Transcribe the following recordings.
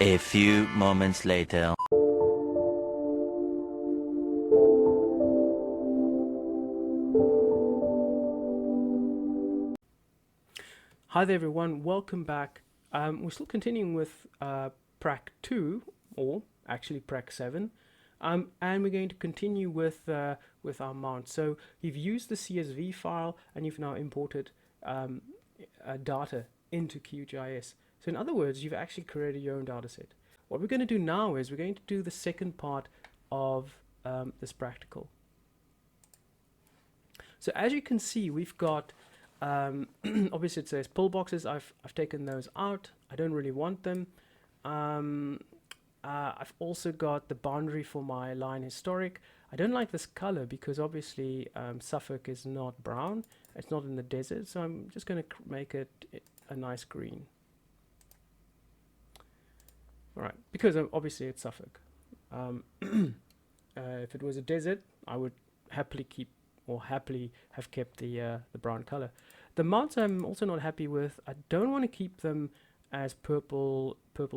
A few moments later. Hi there everyone, welcome back. We're still continuing with Prac 2, or actually Prac 7, and we're going to continue with our mount. So you've used the CSV file and you've now imported data into QGIS. So in other words, you've actually created your own data set. What we're going to do now is we're going to do the second part of this practical. So as you can see, we've got obviously it says pull boxes. I've taken those out. I don't really want them. I've also got the boundary for my line historic. I don't like this color because obviously Suffolk is not brown. It's not in the desert, so I'm just going to make it a nice green. All right, because obviously it's Suffolk. If it was a desert, I would happily have kept the brown color. The mounts I'm also not happy with. I don't want to keep them as purple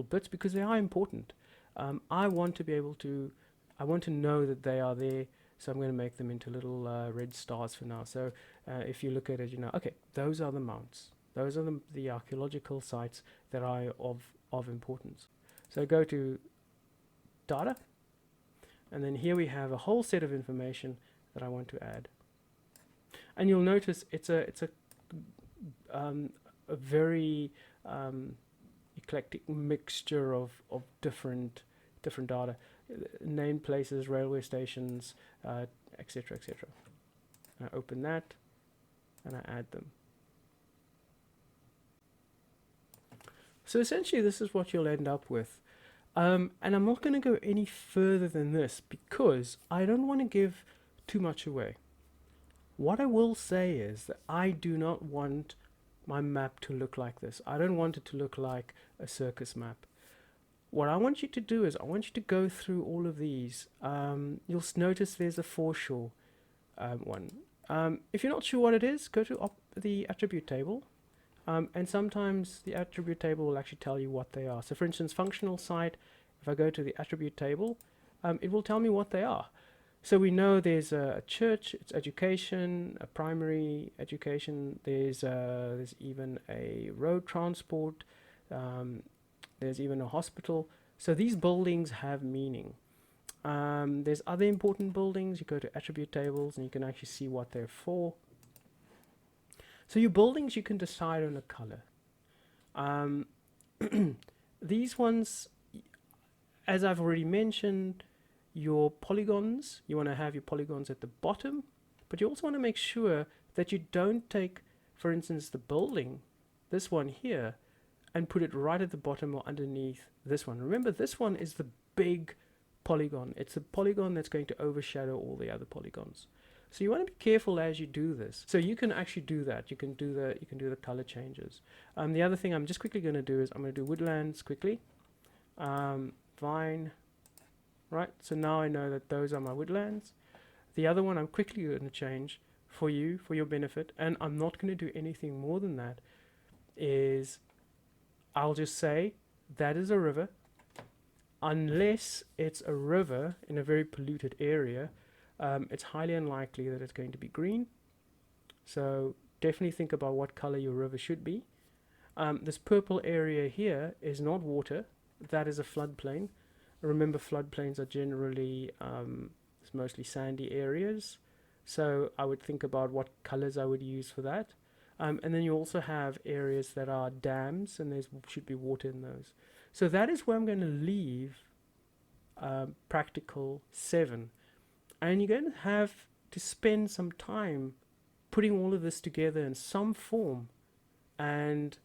bits because they are important. I want to be able to, I want to know that they are there, so I'm going to make them into little red stars for now. So if you look at it, you know, okay, those are the mounts. Those are the archaeological sites that are of importance. So go to data, and then here we have a whole set of information that I want to add. And you'll notice it's a very eclectic mixture of different data, named places, railway stations, etc., etc. I open that and I add them. So essentially this is what you'll end up with. And I'm not going to go any further than this because I don't want to give too much away. What I will say is that I do not want my map to look like this. I don't want it to look like a circus map. What I want you to do is I want you to go through all of these. You'll notice there's a foreshore one. If you're not sure what it is, go to the attribute table. And sometimes the attribute table will actually tell you what they are. So for instance, functional site, if I go to the attribute table, it will tell me what they are. So we know there's a church, it's education, a primary education, there's even a road transport, there's even a hospital. So these buildings have meaning. There's other important buildings. You go to attribute tables and you can actually see what they're for. So your buildings, you can decide on a color. These ones, as I've already mentioned, your polygons, you want to have your polygons at the bottom, but you also want to make sure that you don't take, for instance, the building, this one here, and put it right at the bottom or underneath this one. Remember, this one is the big polygon. It's the polygon that's going to overshadow all the other polygons. So you want to be careful as you do this. So you can actually do that. You can do the color changes. The other thing I'm just quickly going to do is I'm going to do woodlands quickly. Vine. Right, so now I know that those are my woodlands. The other one I'm quickly going to change for you, for your benefit, and I'm not going to do anything more than that, is I'll just say that is a river, unless it's a river in a very polluted area. It's highly unlikely that it's going to be green. So definitely think about what color your river should be. This purple area here is not water, that is a floodplain. Remember, floodplains are generally it's mostly sandy areas, so I would think about what colors I would use for that. And then you also have areas that are dams, and there should be water in those. So that is where I'm going to leave practical 7. And you're going to have to spend some time putting all of this together in some form and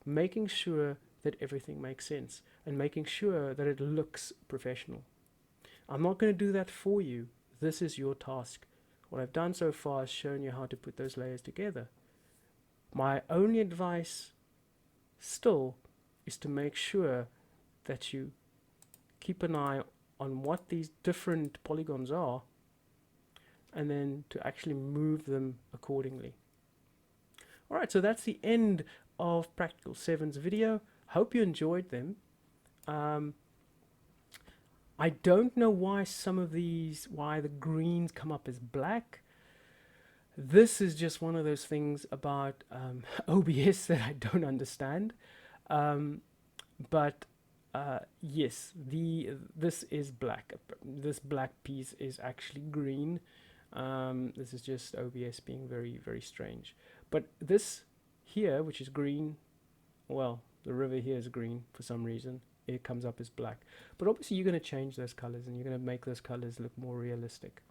making sure that everything makes sense and making sure that it looks professional. I'm not going to do that for you. This is your task. What I've done so far is shown you how to put those layers together. My only advice still is to make sure that you keep an eye on what these different polygons are and then to actually move them accordingly. Alright, so that's the end of Practical 7's video. Hope you enjoyed them. I don't know why why the greens come up as black. This is just one of those things about OBS that I don't understand. Um, but yes, this is black. This black piece is actually green. This is just OBS being very, very strange. But this here, which is green, well, the river here is green for some reason. It comes up as black. But obviously you're going to change those colors and you're going to make those colors look more realistic.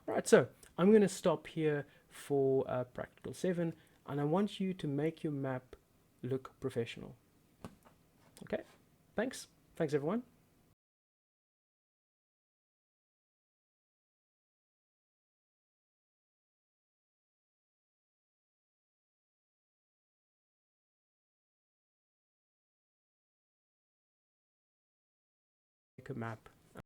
Right, so I'm going to stop here for practical 7, and I want you to make your map look professional. Okay, thanks. Thanks, everyone. Make a map